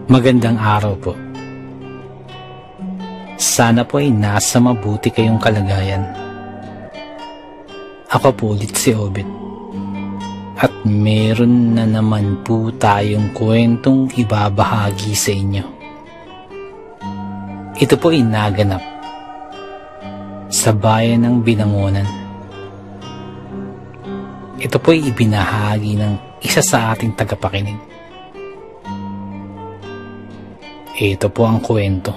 Magandang araw po. Sana po ay nasa mabuti kayong kalagayan. Ako po ulit si Obet. At meron na naman po tayong kwentong ibabahagi sa inyo. Ito po ay naganap sa bayan ng Binangonan. Ito po ay ibinahagi ng isa sa ating tagapakinig. Ito po ang kwento.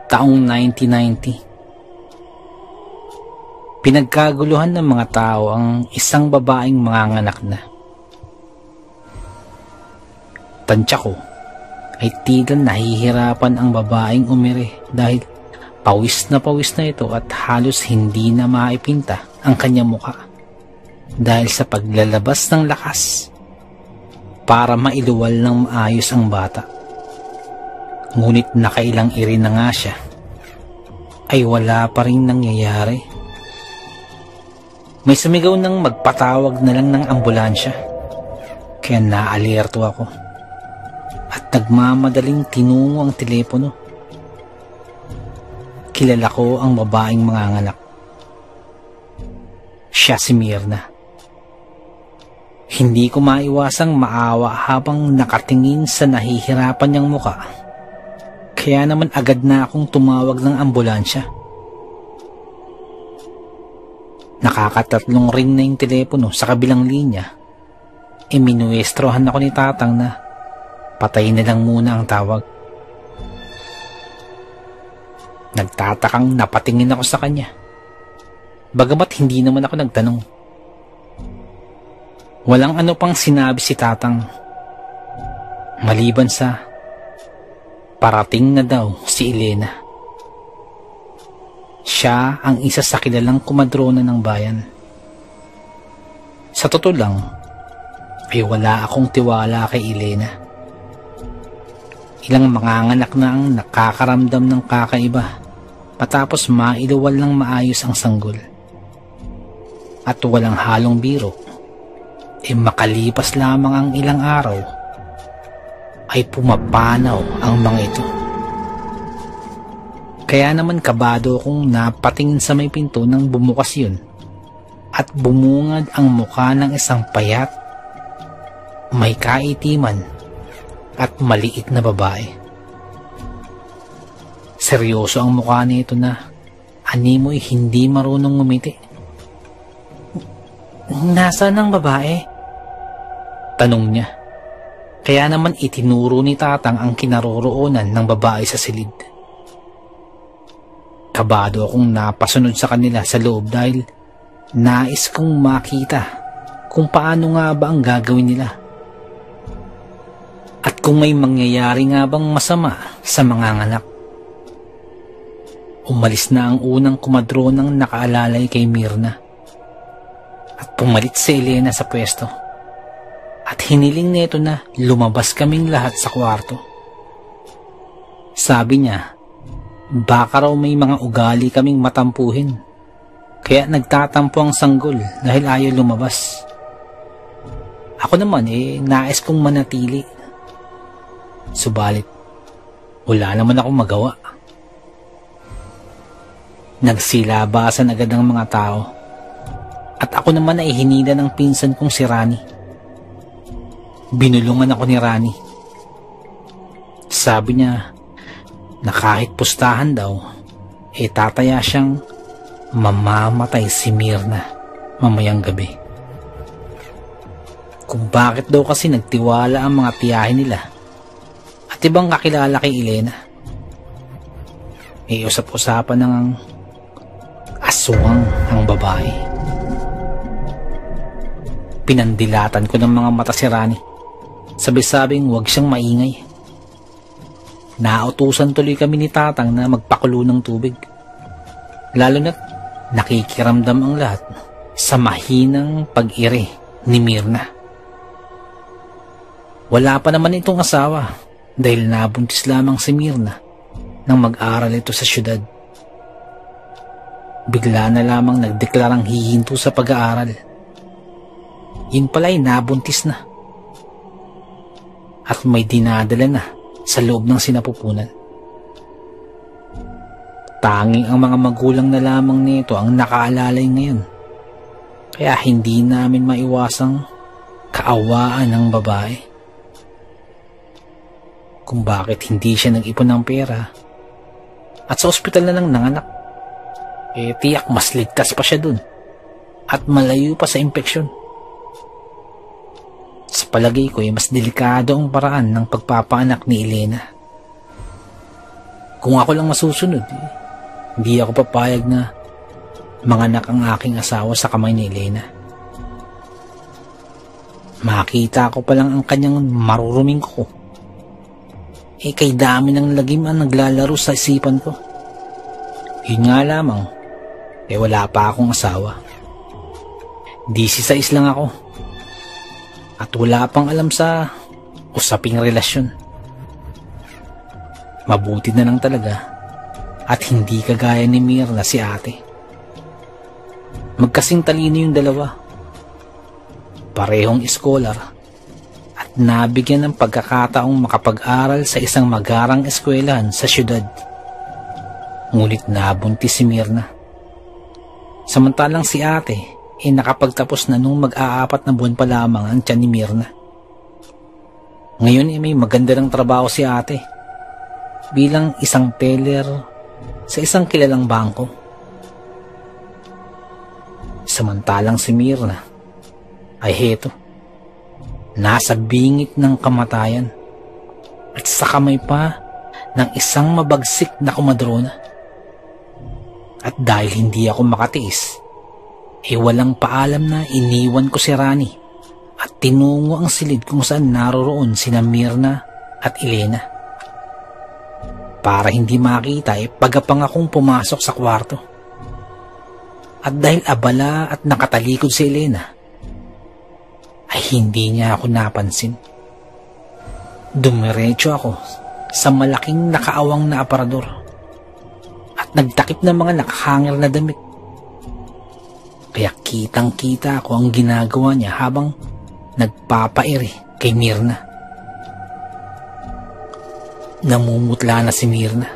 Taong 1990. Pinagkaguluhan ng mga tao ang isang babaeng manganganak na. Tansya ko ay tila nahihirapan ang babaeng umiri dahil pawis na ito at halos hindi na maipinta ang kanyang muka dahil sa paglalabas ng lakas para mailuwal ng maayos ang bata. Ngunit nakailang iri na nga siya, ay wala pa rin nangyayari. May sumigaw ng magpatawag na lang ng ambulansya, kaya naalerto ako at nagmamadaling tinungo ang telepono. Kilala ko ang babaeng manganganak. Siya si Mirna. Hindi ko maiwasang maawa habang nakatingin sa nahihirapan niyang muka. Kaya naman agad na akong tumawag ng ambulansya. Nakakatatlong ring na yung telepono sa kabilang linya. Minuestrohan ako ni Tatang na patayin na lang muna ang tawag. Nagtatakang napatingin ako sa kanya. Bagamat hindi naman ako nagtanong. Walang ano pang sinabi si Tatang, maliban sa parating na daw si Elena. Siya ang isa sa kilalang kumadrona ng bayan. Sa totoo lang, ay wala akong tiwala kay Elena. Ilang manganganak na ang nakakaramdam ng kakaiba matapos mailuwal ng maayos ang sanggol. At walang halong biro, makalipas lamang ang ilang araw ay pumapanaw ang mga ito. Kaya naman kabado akong napatingin sa may pinto nang bumukas yun at bumungad ang mukha ng isang payat, may kaitiman at maliit na babae. Seryoso ang mukha nito na animoy hindi marunong ngumiti. Nasaan ang babae? Tanong niya. Kaya naman itinuro ni Tatang ang kinaroroonan ng babae sa silid. Kabado akong napasunod sa kanila sa loob dahil nais kong makita kung paano nga ba ang gagawin nila. At kung may mangyayari nga bang masama sa manganganak. Umalis na ang unang kumadronang nakaalalay kay Mirna. At pumalit si Elena sa pwesto. At hiniling nito na lumabas kaming lahat sa kwarto. Sabi niya, baka raw may mga ugali kaming matampuhin. Kaya nagtatampo ang sanggol dahil ayaw lumabas. Ako naman nais kong manatili. Subalit, wala naman akong magawa. Nagsilabasan agad ang mga tao. At ako naman ay hinila ng pinsan kong si Rani. Binulungan ako ni Rani. Sabi niya na kahit pustahan daw, tataya siyang mamamatay si Mirna mamayang gabi. Kung bakit daw kasi nagtiwala ang mga tiyahin nila at ibang kakilala kay Elena. Usap-usapan ng aswang ang babae. Pinandilatan ko ng mga mata si Rani. Sabi-sabing huwag siyang maingay. Nautusan tuloy kami ni Tatang na magpakulo ng tubig. Lalo na't nakikiramdam ang lahat sa mahinang pag-iri ni Mirna. Wala pa naman itong asawa dahil nabuntis lamang si Mirna nang mag-aral ito sa syudad. Bigla na lamang nagdeklarang hihinto sa pag-aaral. Yun pala'y nabuntis na. at may dinadala na sa loob ng sinapupunan. Tanging ang mga magulang na lamang nito ang nakaalalay ngayon, kaya hindi namin maiwasang kaawaan ng babae. Kung bakit hindi siya nag-ipon ng pera at sa ospital na lang nanganak, tiyak mas ligtas pa siya dun at malayo pa sa impeksyon. Sa palagay ko mas delikado ang paraan ng pagpapaanak ni Elena. Kung ako lang masusunod, hindi ako papayag na manganak ang aking asawa sa kamay ni Elena. Makita ko pa lang ang kanyang maruruming ko. Kay dami ng lagim ang naglalaro sa isipan ko. Yun nga lamang, wala pa akong asawa. 16 lang ako. At wala pang alam sa usaping relasyon. Mabuti na lang talaga at hindi kagaya ni Mirna si ate. Magkasing talino yung dalawa. Parehong scholar at nabigyan ng pagkakataong makapag-aral sa isang magarang eskwelahan sa syudad. Ngunit nabuntis si Mirna. Samantalang si ate nakapagtapos na nung mag-aapat na buwan pa lamang ang tiyan ni Mirna. Ngayon may maganda ng trabaho si ate bilang isang teller sa isang kilalang bangko. Samantalang si Mirna ay heto, nasa bingit ng kamatayan at sa kamay pa ng isang mabagsik na kumadrona. At dahil hindi ako makatiis, walang paalam na iniwan ko si Rani at tinungo ang silid kung saan naroroon sina Mirna at Elena. Para hindi makita pagapang akong pumasok sa kwarto. At dahil abala at nakatalikod si Elena, ay hindi niya ako napansin. Dumiretso ako sa malaking nakaawang na aparador at nagtakip ng mga nakahangir na damit. Kaya kitang-kita ko ang ginagawa niya habang nagpapairi kay Mirna. Namumutla na si Mirna.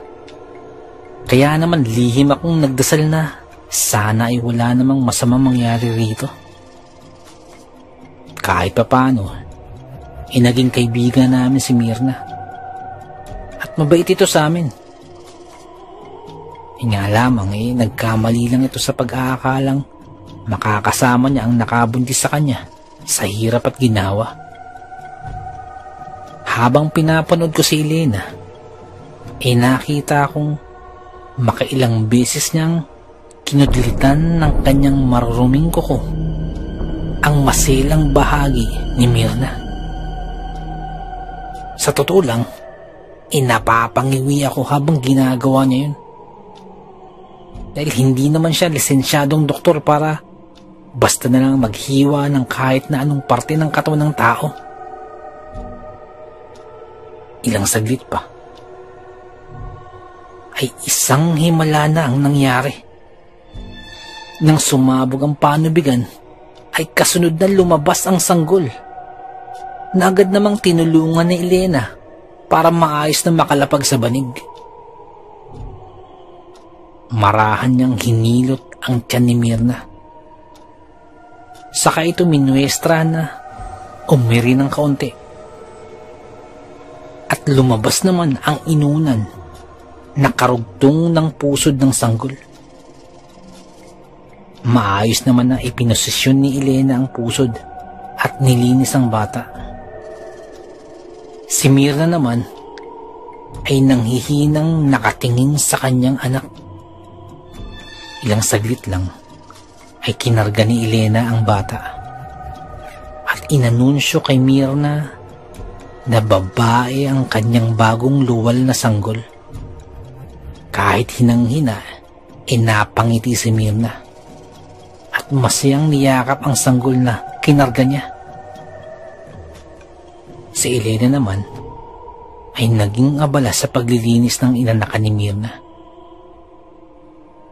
Kaya naman lihim akong nagdasal na sana ay wala namang masamang mangyari rito. Kahit papaano, naging kaibigan namin si Mirna. At mabait ito sa amin. Nga lamang nagkamali lang ito sa pag-aakalang makakasama niya ang nakabuntis sa kanya sa hirap at ginawa. Habang pinapanood ko si Elena, nakita akong makailang beses niyang kinudlitan ng kanyang maruruming kuko ang masilang bahagi ni Mirna. Sa totoo lang, napapangiwi ako habang ginagawa niya yun. Dahil hindi naman siya lisensyadong doktor para basta na lang maghiwa ng kahit na anong parte ng katawan ng tao. Ilang saglit pa ay isang himala na ang nangyari. Nang sumabog ang panubigan ay kasunod na lumabas ang sanggol na agad namang tinulungan ni Elena para maayos na makalapag sa banig. Marahan niyang hinilot ang tiyan ni Mirna. Saka ito minuestra na umiri ng kaunti. At lumabas naman ang inunan na karugtong ng pusod ng sanggol. Maayos naman na ipinosisyon ni Elena ang pusod at nilinis ang bata. Si Mirna naman ay nanghihinang nakatingin sa kanyang anak. Ilang saglit lang ay kinarga ni Elena ang bata at inanunsyo kay Mirna na babae ang kanyang bagong luwal na sanggol. Kahit hinang-hina, napangiti si Mirna at masayang niyakap ang sanggol na kinarga niya. Si Elena naman ay naging abala sa paglilinis ng inanakan ni Mirna.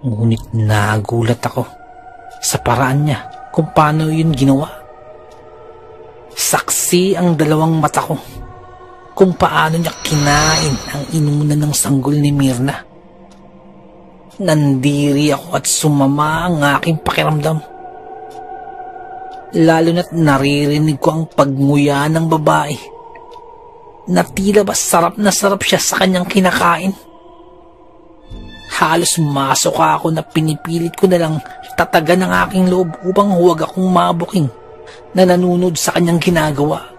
Ngunit nagulat ako sa paraan niya kung paano yun ginawa. Saksi ang dalawang mata ko kung paano niya kinain ang inunan ng sanggol ni Myrna. Nandiri ako at sumama ang aking pakiramdam. Lalo na't naririnig ko ang pagnguya ng babae na tila ba sarap na sarap siya sa kanyang kinakain. Halos masok ako na pinipilit ko na lang tatagan ang aking loob upang huwag akong mabuking na nanunod sa kanyang ginagawa.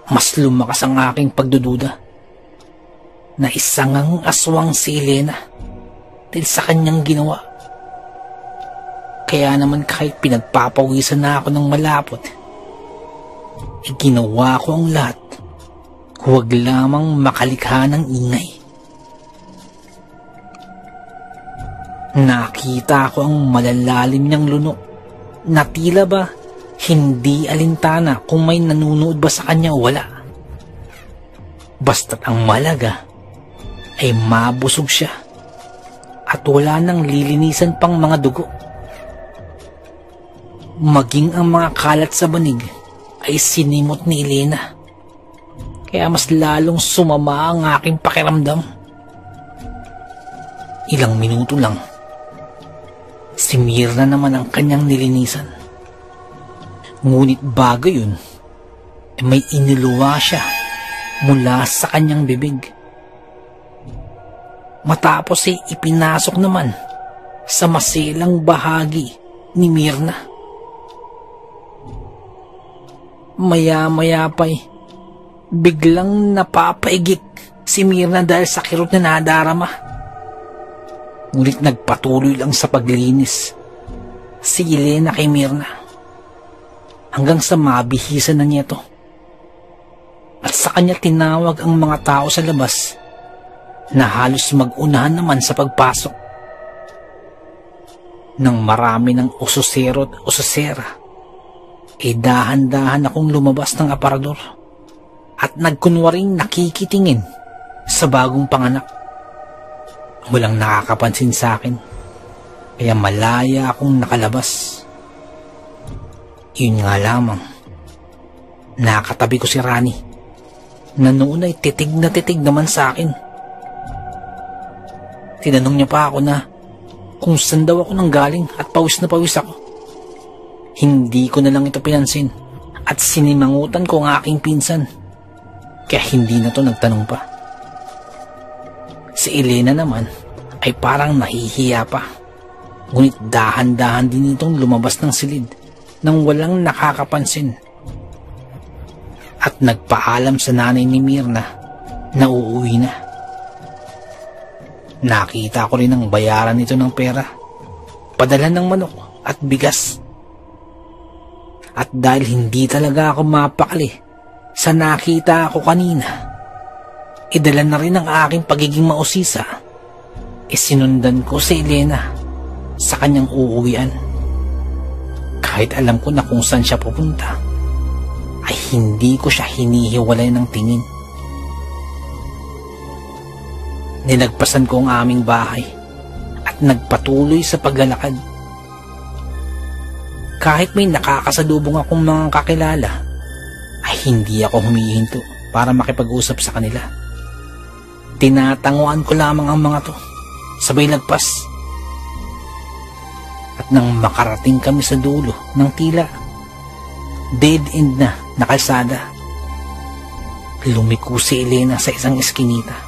Mas lumakas ang aking pagdududa na isang ang aswang si Elena dahil sa kanyang ginawa. Kaya naman kahit pinagpapawisan na ako ng malapot, ginawa ko ang lahat, huwag lamang makalikha ng ingay. Nakita ko ang malalalim niyang lunok na tila ba hindi alintana kung may nanunood ba sa kanya o wala. Basta't ang malaga ay mabusog siya at wala nang lilinisan pang mga dugo. Maging ang mga kalat sa banig ay sinimot ni Elena. Kaya mas lalong sumama ang aking pakiramdam. Ilang minuto lang, si Myrna naman ang kanyang nilinisan. Ngunit bago yun, may iniluwa siya mula sa kanyang bibig. Matapos ay ipinasok naman sa masilang bahagi ni Myrna. Maya-maya pa'y biglang napapaigik si Myrna dahil sa kirot na nadarama. Ngunit nagpatuloy lang sa paglinis si Elena kay Myrna hanggang sa mabihisan na niya ito. At sa kanya tinawag ang mga tao sa labas na halos mag-unahan naman sa pagpasok. Nang marami ng usosero at usosera, dahan-dahan akong lumabas ng aparador at nagkunwaring nakikitingin sa bagong panganak. Walang nakakapansin sa akin, kaya malaya akong nakalabas. Yun nga lamang, nakatabi ko si Rani na noon ay titig naman sa akin. Tinanong niya pa ako na kung saan daw ako nanggaling at pawis na pawis ako. Hindi ko na lang ito pinansin at sinimangutan ko ang aking pinsan, kaya hindi na to nagtanong pa. Si Elena naman ay parang nahihiya pa, ngunit dahan-dahan din itong lumabas ng silid nang walang nakakapansin at nagpaalam sa nanay ni Myrna na uuwi na. Nakita ko rin ang bayaran nito ng pera, padala ng manok at bigas. At dahil hindi talaga ako mapakali sa nakita ako kanina, idala na rin ang aking pagiging mausisa, sinundan ko si Elena sa kanyang uuwian. Kahit alam ko na kung saan siya pupunta, ay hindi ko siya hinihiwalay ng tingin. Nilagpasan ko ang aming bahay at nagpatuloy sa paglalakad. Kahit may nakakasalubong akong mga kakilala, ay hindi ako humihinto para makipag-usap sa kanila. Tinatanguan ko lamang ang mga to, sabay lagpas. At nang makarating kami sa dulo ng tila dead end na kalsada, lumiko si Elena sa isang eskinita.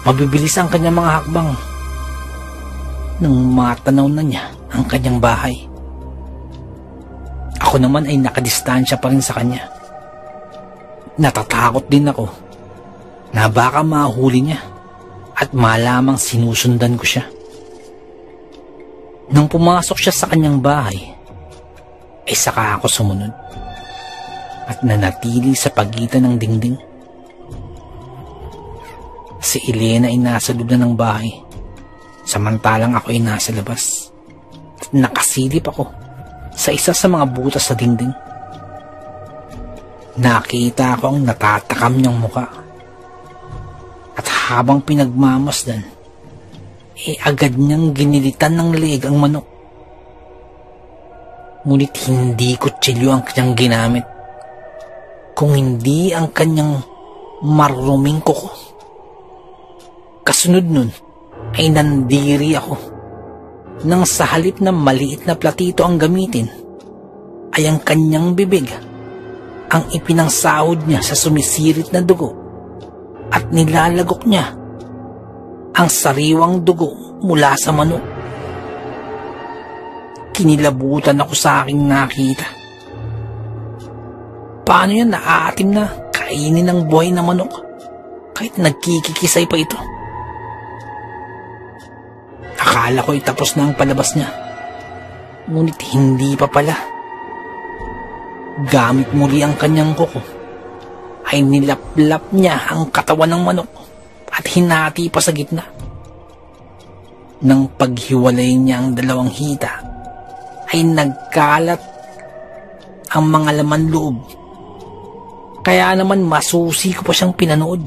Mabibilis ang kanyang mga hakbang nang matanaw na niya ang kanyang bahay. Ako naman ay nakadistansya pa rin sa kanya. Natatakot din ako na baka mahuli niya at malamang sinusundan ko siya. Nang pumasok siya sa kanyang bahay, ay saka ako sumunod at nanatili sa pagitan ng dingding. Si Elena ay nasa loob na ng bahay, samantalang ako ay nasa labas. At nakasilip ako sa isa sa mga butas sa dingding. Nakita ko ang natatakam niyang muka. At habang pinagmamasdan, agad niyang ginilitan ng leeg ang manok. Ngunit hindi kutsilyo ang kanyang ginamit. kung hindi ang kanyang maruming kuko. Kasunod nun ay nandiri ako nang sa halip na maliit na platito ang gamitin ay ang kanyang bibig ang ipinangsahod niya sa sumisirit na dugo at nilalagok niya ang sariwang dugo mula sa manok. Kinilabutan ako sa aking nakita. Paano yan naaatim na kainin ng buhay na manok kahit nagkikikisay pa ito? Akala ko'y tapos na ang palabas niya, ngunit hindi pa pala. Gamit muli ang kanyang kuko, ay nilaplap niya ang katawan ng manok at hinati pa sa gitna. Nang paghiwalay niya ang dalawang hita, ay nagkalat ang mga laman loob. Kaya naman masusi ko pa siyang pinanood.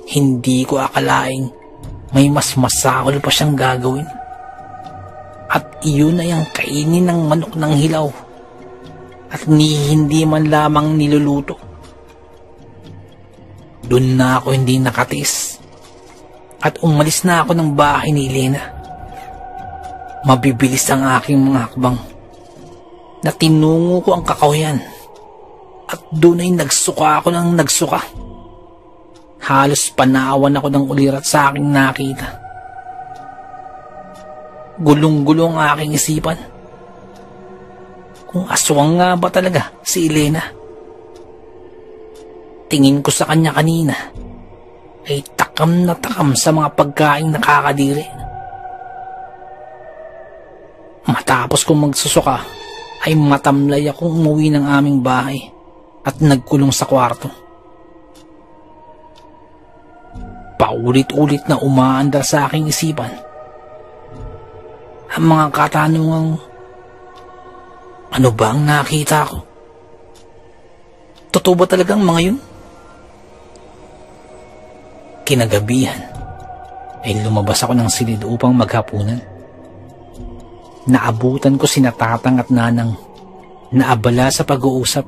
Hindi ko akalaing may mas masakol pa siyang gagawin. At iyon ay ang kainin ng manok ng hilaw at hindi man lamang niluluto. Doon na ako hindi nakatiis at umalis na ako ng bahay ni Elena. Mabibilis ang aking mga hakbang na tinungo ko ang kakahuyan at doon ay nagsuka ako ng nagsuka. Halos panawan ako ng ulirat sa aking nakita. Gulong-gulong ang aking isipan. Kung aswang nga ba talaga si Elena? Tingin ko sa kanya kanina ay takam na takam sa mga pagkaing nakakadiri. Matapos kong magsusuka ay matamlay akong umuwi ng aming bahay at nagkulong sa kwarto. Paulit-ulit na umaandar sa aking isipan ang mga katanungang, ano ba ang nakita ko? Totoo ba talagang mga yun? Kinagabihan ay lumabas ako ng silid upang maghapunan. Naabutan ko sina Tatang at Nanang na abala sa pag-uusap.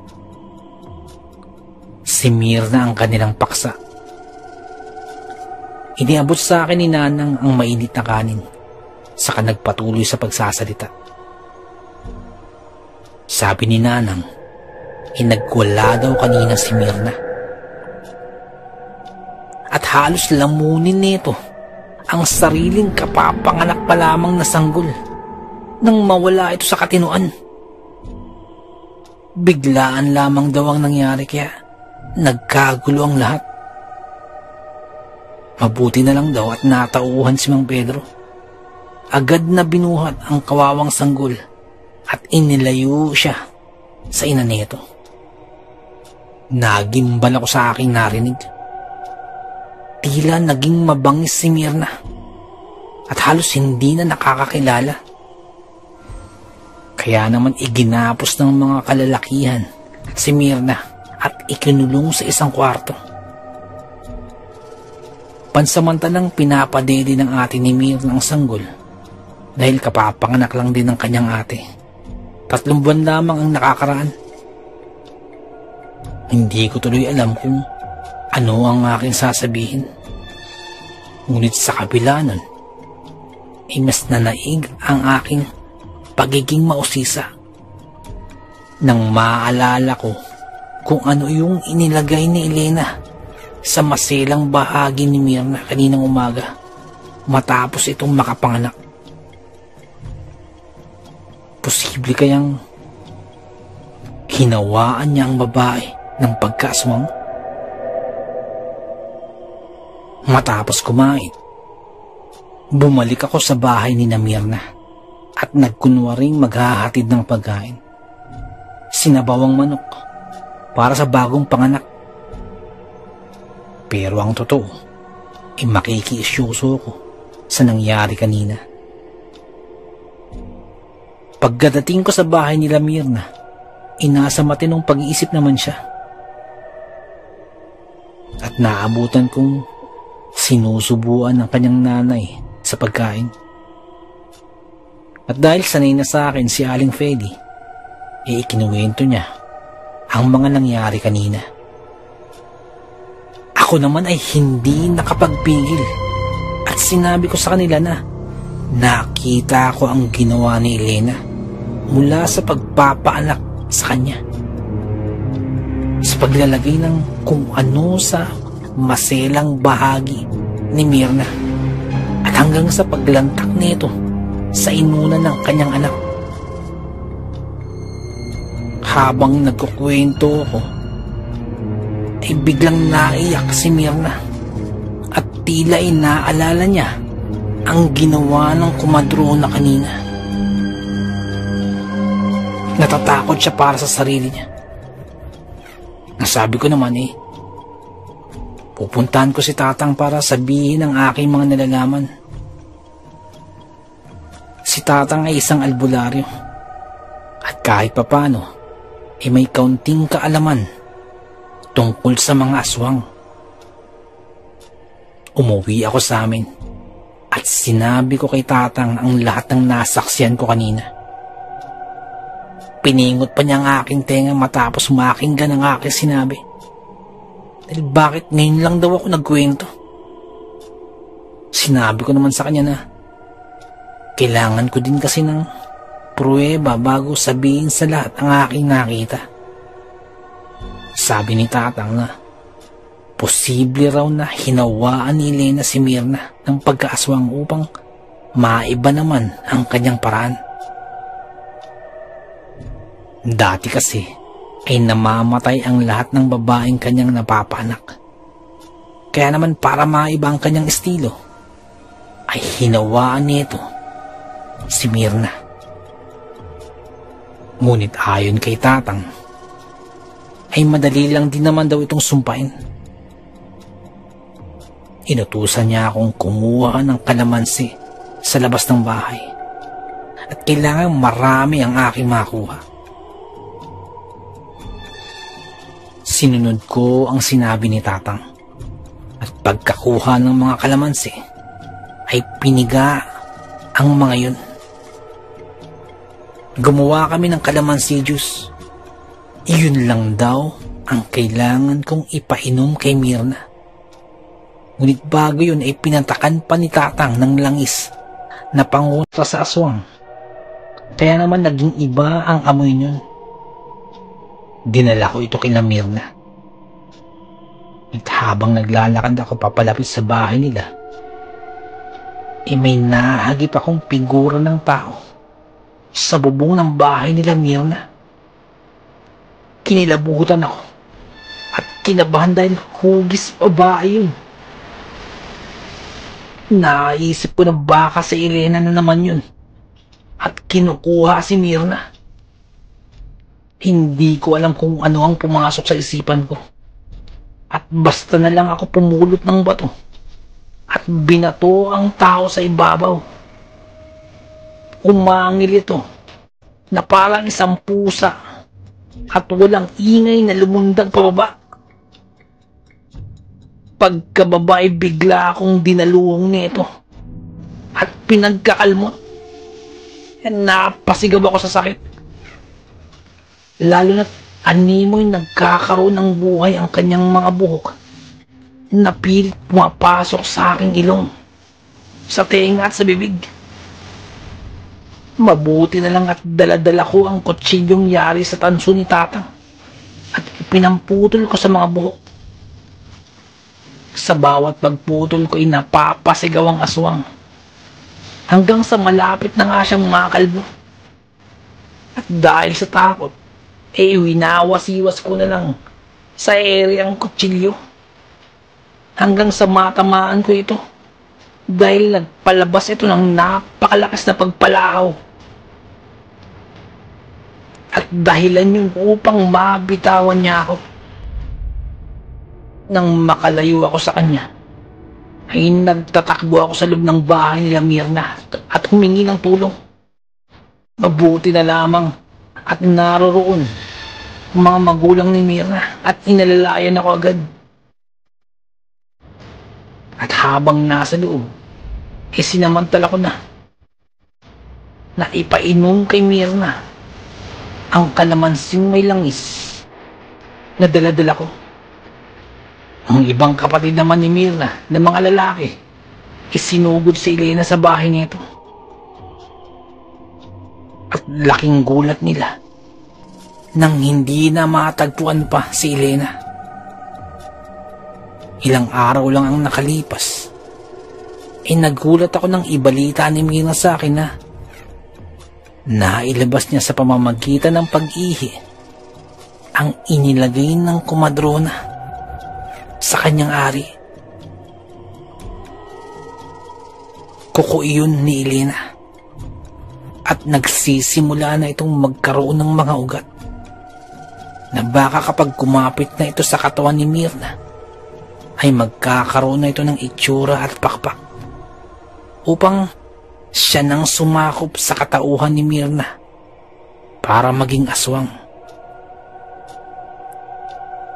Si Mirna ang kanilang paksa. Iniabot sa akin ni Nanang ang mainit na kanin, saka nagpatuloy sa pagsasalita. Sabi ni Nanang, nagwala daw kanina si Mirna. At halos lamunin nito ang sariling kapapanganak pa lamang na sanggol nang mawala ito sa katinuan. Biglaan lamang daw ang nangyari kaya nagkagulo ang lahat. Mabuti na lang daw at natauhan si Mang Pedro. Agad na binuhat ang kawawang sanggol at inilayo siya sa ina nito. Nagimbal ako sa aking narinig. Tila naging mabangis si Mirna at halos hindi na nakakakilala. Kaya naman iginapos ng mga kalalakihan si Mirna at ikinulong sa isang kwarto. Pansamantalang pinapadede ng ate ni Mirna ang sanggol dahil kapapanganak lang din ng kanyang ate. 3 buwan lamang ang nakakaraan. Hindi ko tuloy alam kung ano ang aking sasabihin. Ngunit sa kabila nun, ay mas nanaig ang aking pagiging mausisa nang maalala ko kung ano yung inilagay ni Elena sa maselang bahagi ni Mirna kaninang umaga matapos itong makapanganak. Posible kayang hinawaan niya ang babae ng pagkaaswang? Matapos kumain, bumalik ako sa bahay ni Mirna at nagkunwaring maghahatid ng pagkain. Sinabawang manok para sa bagong panganak. Pero ang totoo ay makikiisyoso ko sa nangyari kanina. Pagdating ko sa bahay nila Mirna, inasa matinong pag-iisip naman siya. At naabutan kong sinusubuan ng kanyang nanay sa pagkain. At dahil sanay na sa akin si Aling Feli, ikinuwento niya ang mga nangyari kanina. Ako naman ay hindi nakapagpigil at sinabi ko sa kanila na nakita ko ang ginawa ni Elena mula sa pagpapaanak sa kanya, sa paglalagay ng kung ano sa maselang bahagi ni Myrna at hanggang sa paglantak nito sa inunan ng kanyang anak. Habang nagkukwento ako, ay biglang naiyak si Myrna at tila inaalala niya ang ginawa ng kumadrona kanina. Natatakot siya para sa sarili niya. Nasabi ko naman pupuntahan ko si Tatang para sabihin ang aking mga nalalaman. Si Tatang ay isang albularyo at kahit papano ay may kaunting kaalaman tungkol sa mga aswang. Umuwi ako sa amin at sinabi ko kay Tatang ang lahat ng nasaksiyan ko kanina. Piningot pa niya ang aking tenga matapos makinggan ang aking sinabi. Dahil bakit ngayon lang daw ako nagkwento? Sinabi ko naman sa kanya na kailangan ko din kasi ng pruweba bago sabihin sa lahat ang aking nakita. Sabi ni Tatang na posible raw na hinawaan ni Elena si Myrna ng pagkaaswang upang maiba naman ang kanyang paraan. Dati kasi ay namamatay ang lahat ng babaeng kanyang napapaanak. Kaya naman para maiba ang kanyang estilo, ay hinawaan nito si Myrna. Ngunit ayon kay Tatang, ay madali lang din naman daw itong sumpain. Inutusan niya akong kumuha ng kalamansi sa labas ng bahay at kailangan marami ang aking makuha. Sinunod ko ang sinabi ni Tatang at pagkakuha ng mga kalamansi ay piniga ang mga yun. Gumawa kami ng kalamansi juice. Iyon lang daw ang kailangan kong ipainom kay Myrna. Ngunit bago yun ay pinatakan pa ni Tatang ng langis na pangunta sa aswang. Kaya naman naging iba ang amoy niyon. Dinala ko ito kina Myrna. At habang naglalakad ako papalapit sa bahay nila, may nahagip akong figura ng tao sa bubong ng bahay nila Myrna. Kinilabutan ako at kinabahan dahil hugis babae yun. Naisip ko na baka si Elena na naman yun at kinukuha si Myrna. Hindi ko alam kung ano ang pumasok sa isipan ko. At basta na lang ako pumulot ng bato at binato ang tao sa ibabaw. Umangil ito na parang isang pusa at walang ingay na lumundag pababa. Pagkababa ay bigla akong dinaluhong nito at pinagkakalmot. Napasigaw ako sa sakit. Lalo na't animoy nagkakaroon ng buhay ang kanyang mga buhok na pilit pumapasok sa aking ilong, sa tenga at sa bibig. Mabuti na lang at daladala ko ang kutsilyong yari sa tanso ni Tatang at ipinamputol ko sa mga buhok. Sa bawat pagputol ko ay napapasigaw ang aswang hanggang sa malapit na nga siyang makalbo. At dahil sa takot, winawasiwas ko na lang sa ere ang kutsilyo hanggang sa matamaan ko ito dahil nagpalabas ito ng napakalakas na pagpalahaw. At dahilan yun upang mabitawan niya ako. Nang makalayo ako sa kanya, ay nagtatakbo ako sa loob ng bahay nila Myrna at humingi ng tulong. Mabuti na lamang at naroroon ang mga magulang ni Myrna at inalalayan ako agad. At habang nasa loob, sinamantala ko na ipainom kay Myrna ang kalamansing may langis na dala-dala ko. Ang ibang kapatid naman ni Mirna na mga lalaki isinugod si Elena sa bahay nito. At laking gulat nila nang hindi na matagpuan pa si Elena. Ilang araw lang ang nakalipas, nagulat ako nang ibalita ni Mirna sa akin na nailabas niya sa pamamagitan ng pag-ihi ang inilagay ng komadrona sa kanyang ari. Kuko iyon ni Elena at nagsisimula na itong magkaroon ng mga ugat na baka kapag kumapit na ito sa katawan ni Mirna ay magkakaroon na ito ng itsura at pakpak upang siya nang sumakop sa katauhan ni Mirna para maging aswang.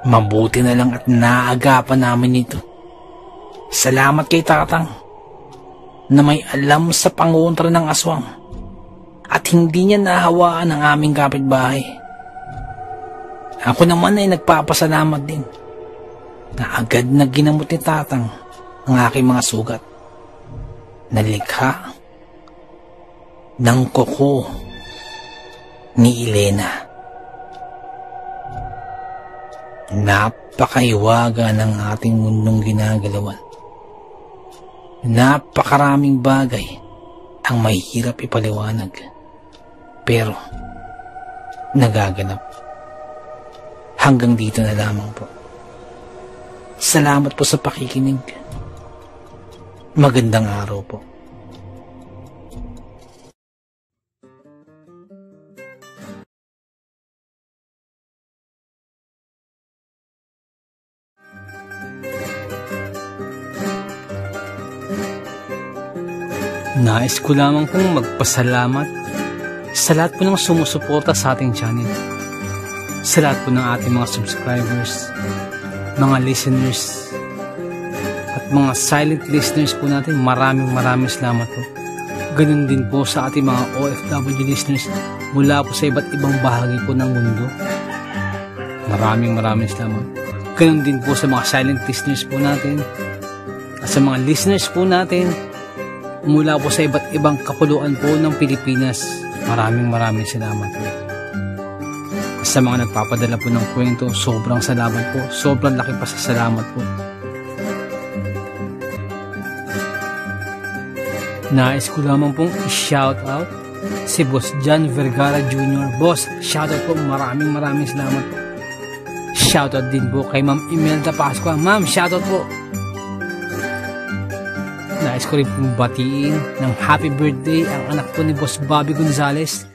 Mabuti na lang at naagapan namin ito. Salamat kay Tatang na may alam sa pangontra ng aswang at hindi niya nahawaan ang aming kapitbahay. Ako naman ay nagpapasalamat din na agad na ginamot ni Tatang ang aking mga sugat na likha ng kuko ni Elena. Napakaiwaga ng ating mundong ginagalawan. Napakaraming bagay ang mahirap ipaliwanag, pero nagaganap. Hanggang dito na lamang po. Salamat po sa pakikinig. Magandang araw po. Nais ko lamang pong magpasalamat sa lahat po ng sumusuporta sa ating channel, sa lahat po ng ating mga subscribers, mga listeners, at mga silent listeners po natin. Maraming salamat po. Ganun din po sa ating mga OFW listeners mula po sa iba't ibang bahagi po ng mundo. Maraming salamat. Ganun din po sa mga silent listeners po natin at sa mga listeners po natin mula po sa iba't ibang kapuluan po ng Pilipinas. Maraming salamat po. Sa mga nagpapadala po ng kwento, sobrang salamat po. Sobrang laki pa sa salamat po. Nais ko lamang pong i-shout out si Boss John Vergara Jr. Boss, shout out po. Maraming salamat po. Shout out din po kay Ma'am Imelda Pascua. Ma'am, shout out po. Nais ko rin pong batiin ng happy birthday ang anak po ni Boss Bobby Gonzales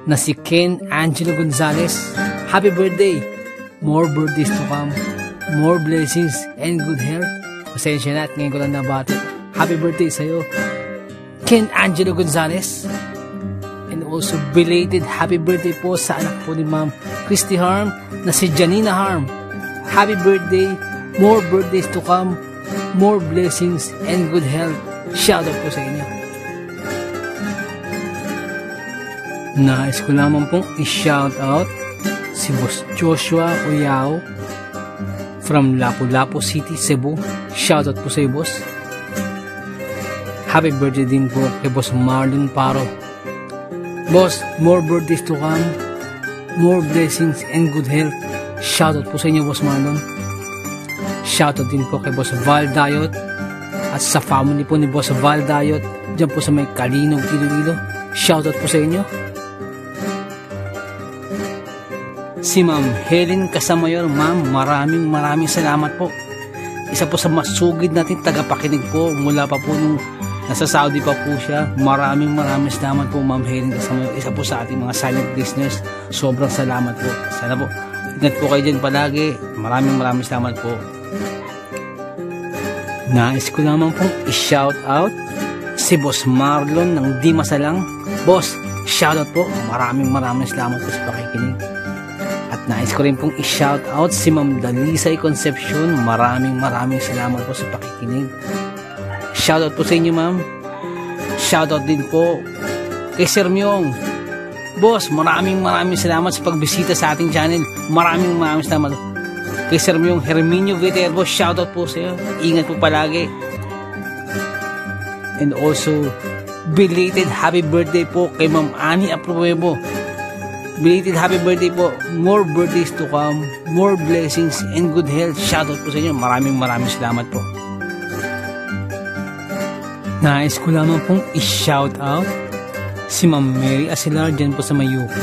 na si Ken Angelo Gonzales. Happy birthday! More birthdays to come, more blessings and good health. Pasensya na at ngayon ko lang nabati. Happy birthday sa'yo, Ken Angelo Gonzales. And also belated happy birthday po sa anak po ni Ma'am Christy Harm na si Janina Harm. Happy birthday! More birthdays to come, more blessings and good health. Shout out po sa inyo. Nais ko lamang pong i-shout out si Boss Joshua Oyao from Lapu-Lapu City, Cebu. Shout out po sa iyo, boss. Happy birthday din po kay Boss Marlon Paro. Boss, more birthdays to come, more blessings and good health. Shout out po sa inyo, Boss Marlon. Shoutout din po kay Boss Val Dayot at sa family po ni Boss Val Dayot dyan po sa may Kalinog, Iloilo. Shoutout po sa inyo. Si Ma'am Helen Casamayor. Ma'am, maraming salamat po. Isa po sa masugid natin tagapakinig po mula pa po nung nasa Saudi pa po siya. Maraming salamat po, Ma'am Helen Casamayor. Isa po sa ating mga silent listeners. Sobrang salamat po. Sana po ingat po kayo dyan palagi. Maraming salamat po. Nais ko lamang pong i-shout out si Boss Marlon ng Di Masalang. Boss, shout out po. Maraming salamat po sa pakikinig. At nais ko rin pong i-shout out si Ma'am Dalisay Concepcion. Maraming salamat po sa pakikinig. Shout out po sa inyo, ma'am. Shout out din po kay Sir Myong. Boss, maraming salamat sa pagbisita sa ating channel. Maraming salamat. Kay Sir yung Herminio Viterbo, shoutout po sa iyo. Ingat po palagi. And also, belated happy birthday po kay Ma'am Annie Apruebo. Belated happy birthday po. More birthdays to come, more blessings and good health. Shoutout po sa inyo. Maraming salamat po. Nais ko lamang pong i-shoutout si Ma'am Mary Asilar dyan po sa may UK.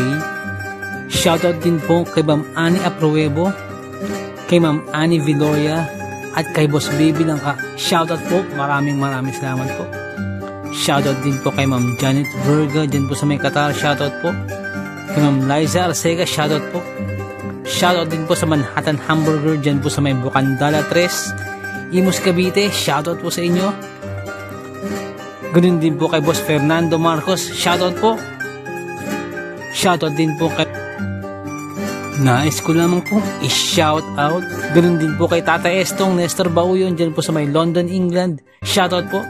Shoutout din po kay Ma'am Annie Apruebo, kay Ma'am Annie Viloria, at kay Boss Baby Langka. Shoutout po. Maraming salamat po. Shoutout din po kay Ma'am Janet Verga dyan po sa may Qatar. Shoutout po. Kay Ma'am Liza Arcega. Shoutout po. Shoutout din po sa Manhattan Hamburger dyan po sa may Bukandala 3, Imus Cavite. Shoutout po sa inyo. Ganun din po kay Boss Fernando Marcos. Shoutout po. Shoutout din po kay... Nais ko lamang pong i-shoutout. Ganun din po kay Tata Estong Nestor Bauyon dyan po sa may London, England. Shoutout po.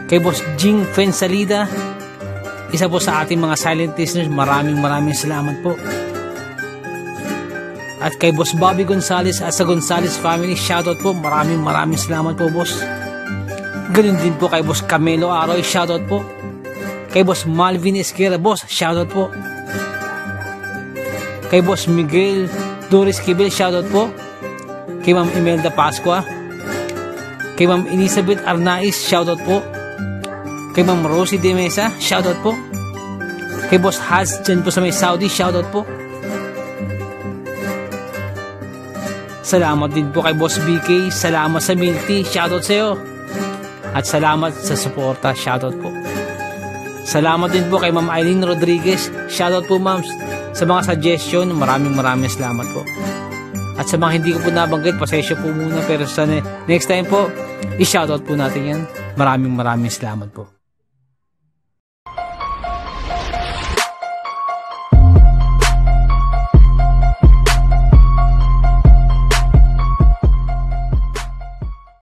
Kay Boss Jing Fensalida, isa po sa ating mga silent listeners. Maraming salamat po. At kay Boss Bobby Gonzales at sa Gonzales family, shoutout po. Maraming salamat po, boss. Ganun din po kay Boss Camelo Aroy, shoutout po. Kay Boss Malvin Esquera, boss, shoutout po. Kay Boss Miguel Doris Kibel, shoutout po. Kay Ma'am Imelda Pascua. Kay Ma'am Elizabeth Arnaiz, shoutout po. Kay Ma'am Rosie De Mesa, shoutout po. Kay Boss Haz dyan po sa may Saudi, shoutout po. Salamat din po kay Boss BK. Salamat sa milk tea, shoutout sa iyo. At salamat sa suporta, shoutout po. Salamat din po kay Ma'am Eileen Rodriguez. Shoutout po, ma'am, sa mga suggestion. Maraming salamat po. At sa mga hindi ko po nabanggit, pasensya po muna. Pero sa next time po, i-shoutout po natin yan. Maraming salamat po.